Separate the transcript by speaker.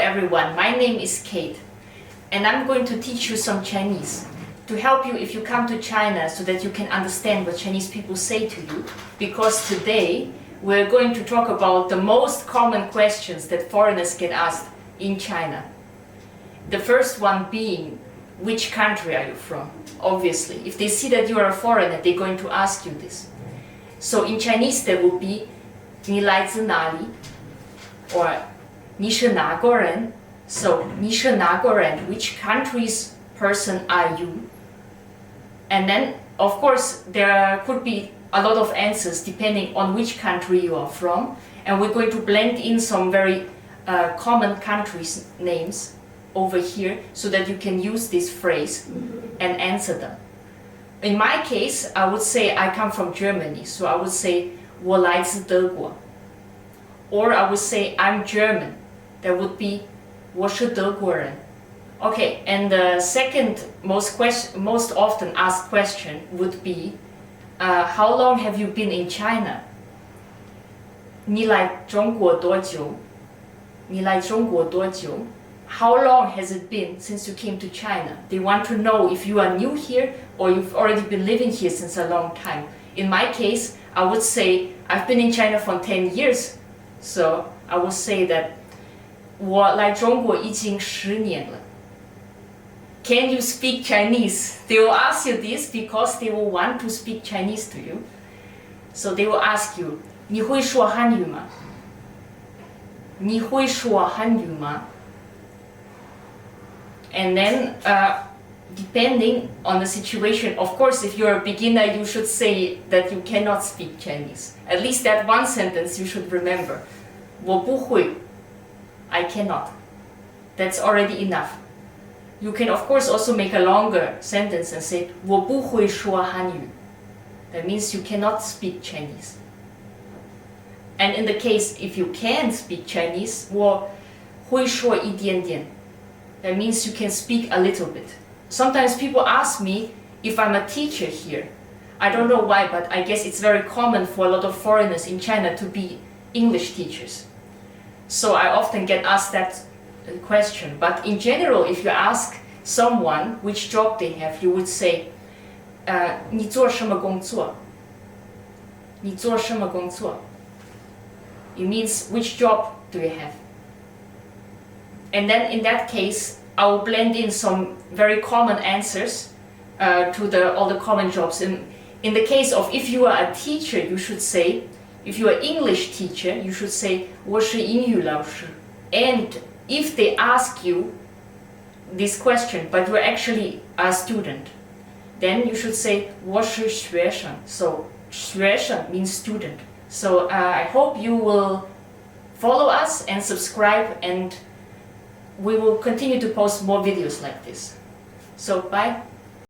Speaker 1: everyone, my name is Kate and I'm going to teach you some Chinese to help you if you come to China so that you can understand what Chinese people say to you, because today we're going to talk about the most common questions that foreigners get asked in China. The first one being, which country are you from? Obviously, if they see that you are a foreigner, they're going to ask you this. So in Chinese there will be 你来自哪里 or 你是哪国人? So 你是哪国人? Which country's person are you? And then, of course, there could be a lot of answers depending on which country you are from, and we're going to blend in some very common countries' names over here so that you can use this phrase and answer them. In my case, I would say I come from Germany, so I would say 我来自德国. Or I would say I'm German. That would be 我是德国人. Okay, and the second most often asked question would be, how long have you been in China? 你来中国多久? 你来中国多久? How long has it been since you came to China? They want to know if you are new here or you've already been living here since a long time. In my case, I would say I've been in China for 10 years. So I would say that 我来中国已经10年了. Can you speak Chinese? They will ask you this because they will want to speak Chinese to you. So they will ask you, 你会说汉语吗? 你会说汉语吗? And then, depending on the situation, of course, if you're a beginner, you should say that you cannot speak Chinese. At least that one sentence you should remember. 我不会. I cannot. That's already enough. You can, of course, also make a longer sentence and say 我不会说汉语. That means you cannot speak Chinese. And in the case, if you can speak Chinese, 我会说一点点. That means you can speak a little bit. Sometimes people ask me if I'm a teacher here. I don't know why, but I guess it's very common for a lot of foreigners in China to be English teachers. So I often get asked that question. But in general, if you ask someone which job they have, you would say, 你做什么工作? 你做什么工作? It means which job do you have? And then in that case, I will blend in some very common answers to all the common jobs. In the case of if you are a teacher, you should say, if you are English teacher, you should say 我是英语老师. And if they ask you this question, but you're actually a student, then you should say 我是学生. So 学生 means student. So I hope you will follow us and subscribe, and we will continue to post more videos like this. So bye.